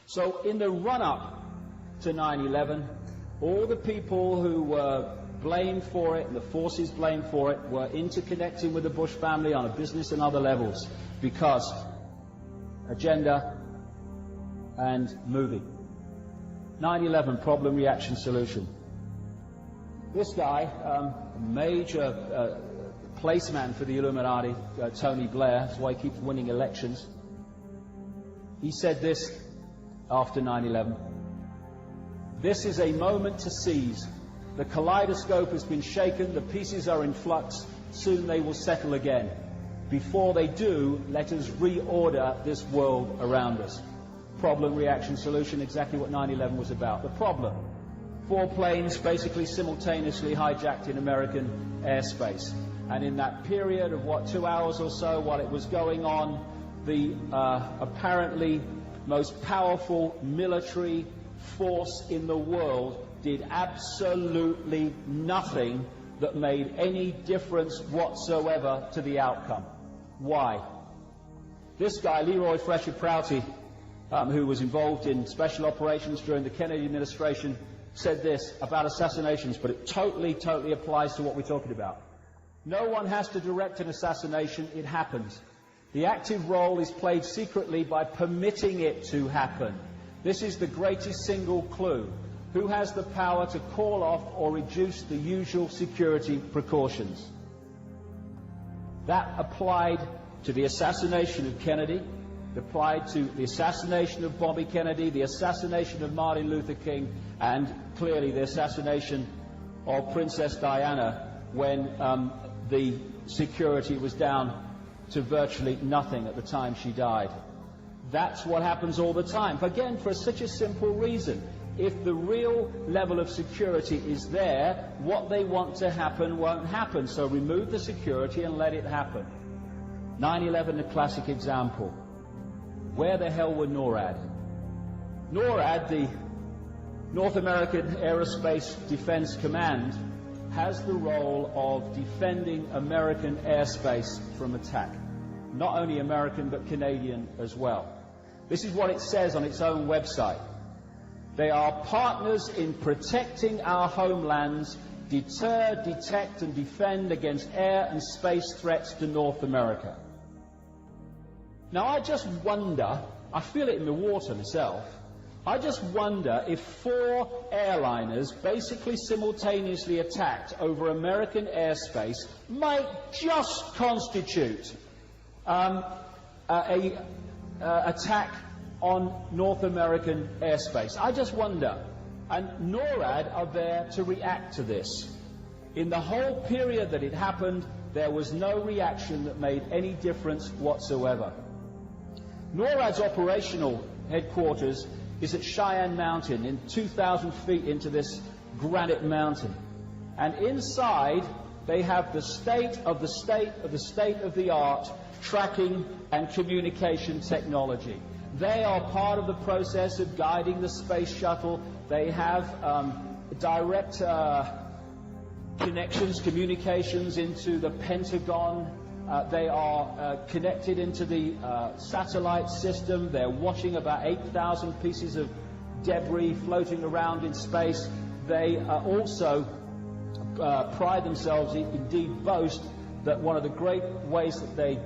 So in the run-up to 9/11, all the people who were blamed for it and the forces blamed for it were interconnecting with the Bush family on a business and other levels because agenda and movie. 9/11 problem, reaction, solution. This guy, major placeman for the Illuminati, Tony Blair, that's why he keeps winning elections. He said this after 9/11. This is a moment to seize. The kaleidoscope has been shaken, the pieces are in flux, soon they will settle again. Before they do, let us reorder this world around us. Problem, reaction, solution, exactly what 9/11 was about. The problem: 4 planes basically simultaneously hijacked in American airspace. And in that period of, 2 hours or so while it was going on, the apparently most powerful military force in the world did absolutely nothing that made any difference whatsoever to the outcome. Why? This guy, 𝙊𝙧𝙙𝙀𝙧, who was involved in special operations during the Kennedy administration, said this about assassinations, but it totally applies to what we're talking about. No one has to direct an assassination, it happens. The active role is played secretly by permitting it to happen. This is the greatest single clue. Who has the power to call off or reduce the usual security precautions? That applied to the assassination of Kennedy, applied to the assassination of Bobby Kennedy, the assassination of Martin Luther King, and clearly the assassination of Princess Diana when the security was down to virtually nothing at the time she died. That's what happens all the time. Again, for such a simple reason. If the real level of security is there, what they want to happen won't happen. So remove the security and let it happen. 9/11, a classic example. Where the hell were NORAD? NORAD, the North American Aerospace Defense Command, has the role of defending American airspace from attack. Not only American, but Canadian as well. This is what it says on its own website. They are partners in protecting our homelands, deter, detect, and defend against air and space threats to North America. Now, I just wonder, I feel it in the water myself, I just wonder if 4 airliners basically simultaneously attacked over American airspace might just constitute an attack on North American airspace. I just wonder. And NORAD are there to react to this. In the whole period that it happened, there was no reaction that made any difference whatsoever. NORAD's operational headquarters is at Cheyenne Mountain, in 2,000 feet into this granite mountain. And inside, they have the state of the art tracking and communication technology. They are part of the process of guiding the space shuttle. They have direct connections, communications into the Pentagon. They are connected into the satellite system. They're watching about 8,000 pieces of debris floating around in space. They also pride themselves, indeed boast, that one of the great ways that they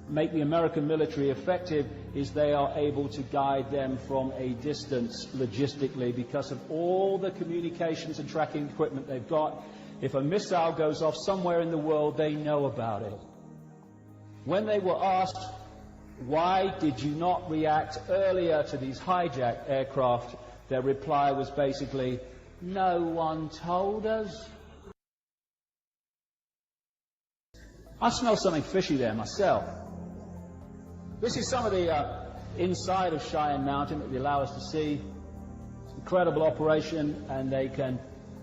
make the American military effective is they are able to guide them from a distance logistically because of all the communications and tracking equipment they've got. If a missile goes off somewhere in the world, they know about it. When they were asked, why did you not react earlier to these hijacked aircraft, their reply was basically, no one told us. I smell something fishy there myself. This is some of the inside of Cheyenne Mountain that they allow us to see. It's an incredible operation, and they can,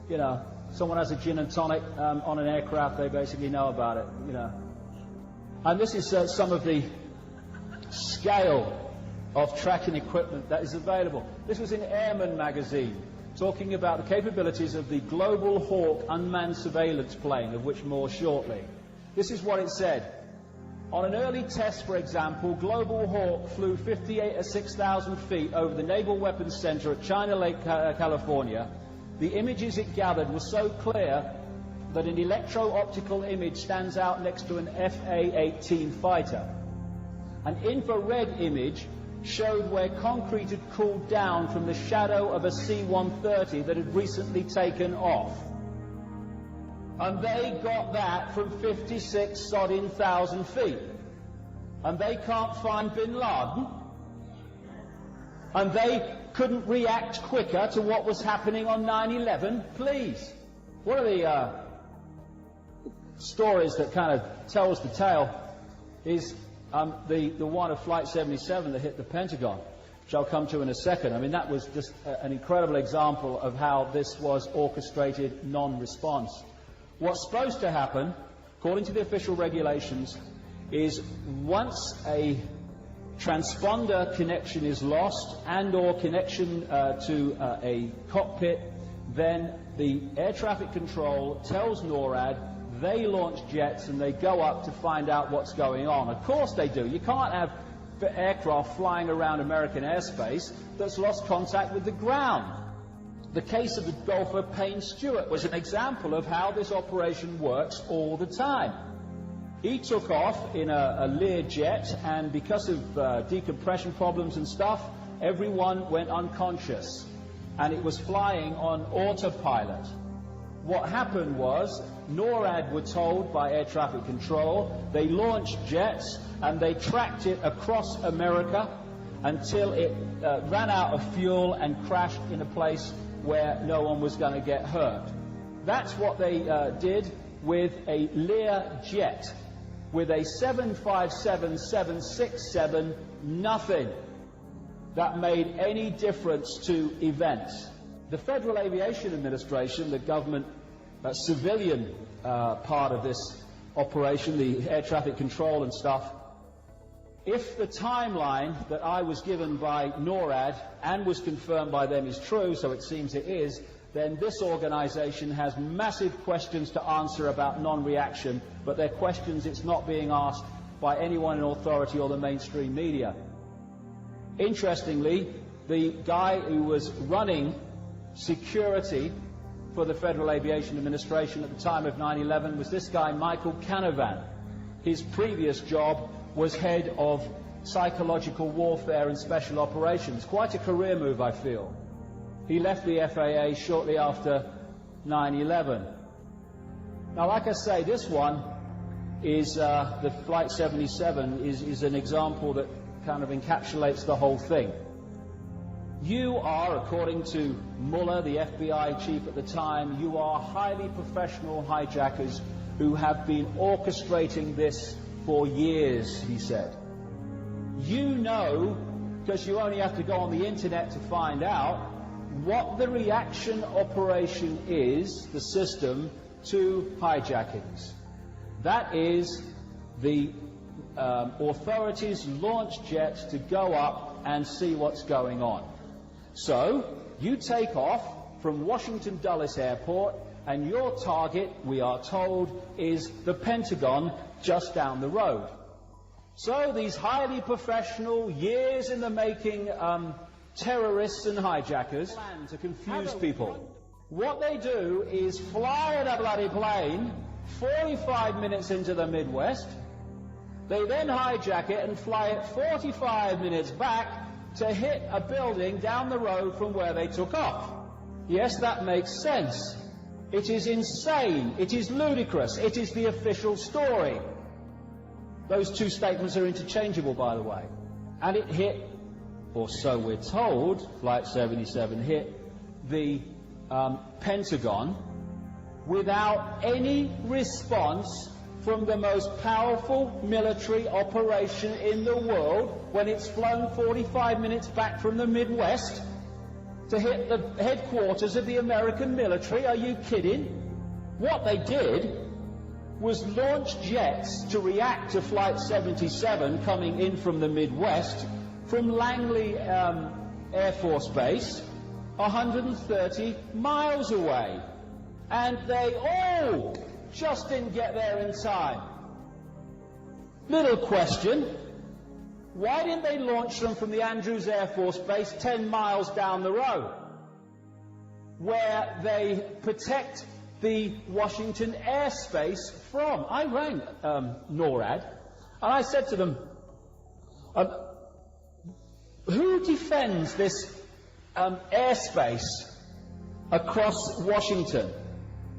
you know, someone has a gin and tonic on an aircraft, they basically know about it, you know. And this is some of the scale of tracking equipment that is available. This was in Airman magazine, talking about the capabilities of the Global Hawk unmanned surveillance plane, of which more shortly. This is what it said. On an early test, for example, Global Hawk flew 58 or 6,000 feet over the Naval Weapons Center at China Lake, California. The images it gathered were so clear that an electro-optical image stands out next to an F/A-18 fighter. An infrared image showed where concrete had cooled down from the shadow of a C-130 that had recently taken off. And they got that from 56,000 feet. And they can't find bin Laden. And they couldn't react quicker to what was happening on 9/11. Please. One of the stories that kind of tells the tale is the one of Flight 77 that hit the Pentagon, which I'll come to in a second. I mean, that was just an incredible example of how this was orchestrated non-response. What's supposed to happen, according to the official regulations, is once a transponder connection is lost and or connection to a cockpit, then the air traffic control tells NORAD, they launch jets and they go up to find out what's going on. Of course they do. You can't have aircraft flying around American airspace that's lost contact with the ground. The case of the golfer Payne Stewart was an example of how this operation works all the time. He took off in a Lear jet, and because of decompression problems and stuff, everyone went unconscious, and it was flying on autopilot. What happened was, NORAD were told by air traffic control, they launched jets and they tracked it across America until it ran out of fuel and crashed in a place where no one was going to get hurt. That's what they did with a Lear jet. With a 757-767, nothing that made any difference to events. The Federal Aviation Administration, the government civilian part of this operation, the air traffic control and stuff, if the timeline that I was given by NORAD and was confirmed by them is true, so it seems it is, then this organization has massive questions to answer about non-reaction, but they're questions it's not being asked by anyone in authority or the mainstream media. Interestingly, the guy who was running security for the Federal Aviation Administration at the time of 9/11 was this guy, Michael Canavan. His previous job was head of psychological warfare and special operations. Quite a career move, I feel. He left the FAA shortly after 9/11. Now, like I say, this one is the Flight 77 is an example that kind of encapsulates the whole thing. You are, according to Mueller, the FBI chief at the time, you are highly professional hijackers who have been orchestrating this for years, he said. You know, because you only have to go on the internet to find out, what the reaction operation is, the system, to hijackings. That is, the authorities launch jets to go up and see what's going on. So, you take off from Washington Dulles Airport, and your target, we are told, is the Pentagon just down the road. So these highly professional, years in the making terrorists and hijackers plan to confuse people. What they do is fly in a bloody plane 45 minutes into the Midwest. They then hijack it and fly it 45 minutes back to hit a building down the road from where they took off. Yes, that makes sense. It is insane. It is ludicrous. It is the official story. Those two statements are interchangeable, by the way. And it hit, or so we're told, Flight 77 hit the Pentagon without any response from the most powerful military operation in the world when it's flown 45 minutes back from the Midwest to hit the headquarters of the American military. Are you kidding? What they did was launch jets to react to Flight 77 coming in from the Midwest from Langley Air Force Base, 130 miles away. And they all just didn't get there in time. Little question. Why didn't they launch them from the Andrews Air Force Base 10 miles down the road, where they protect the Washington airspace from? I rang NORAD, and I said to them, who defends this airspace across Washington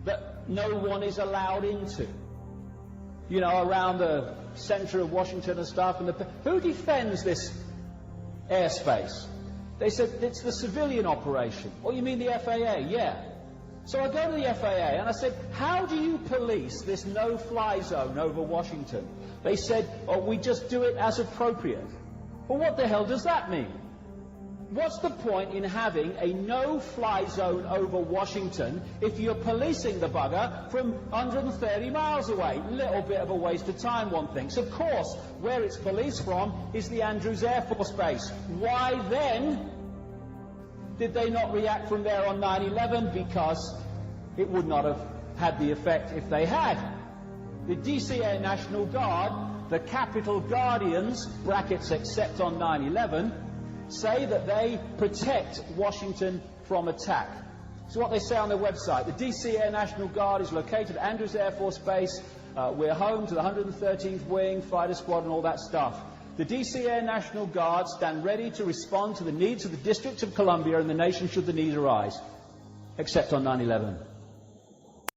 that no one is allowed into? You know, around the center of Washington and stuff. And who defends this airspace? They said, it's the civilian operation. Oh, you mean the FAA? Yeah. So I go to the FAA and I said, how do you police this no-fly zone over Washington? They said, oh, we just do it as appropriate. Well, what the hell does that mean? What's the point in having a no-fly zone over Washington if you're policing the bugger from 130 miles away? Little bit of a waste of time, one thinks. Of course, where it's policed from is the Andrews Air Force Base. Why then did they not react from there on 9/11? Because it would not have had the effect if they had. The DC Air National Guard, the Capitol Guardians, brackets except on 9/11, say that they protect Washington from attack. So what they say on their website, the DC Air National Guard is located at Andrews Air Force Base. We're home to the 113th Wing, Fighter Squad and all that stuff. The DC Air National Guard stand ready to respond to the needs of the District of Columbia and the nation should the need arise, except on 9/11.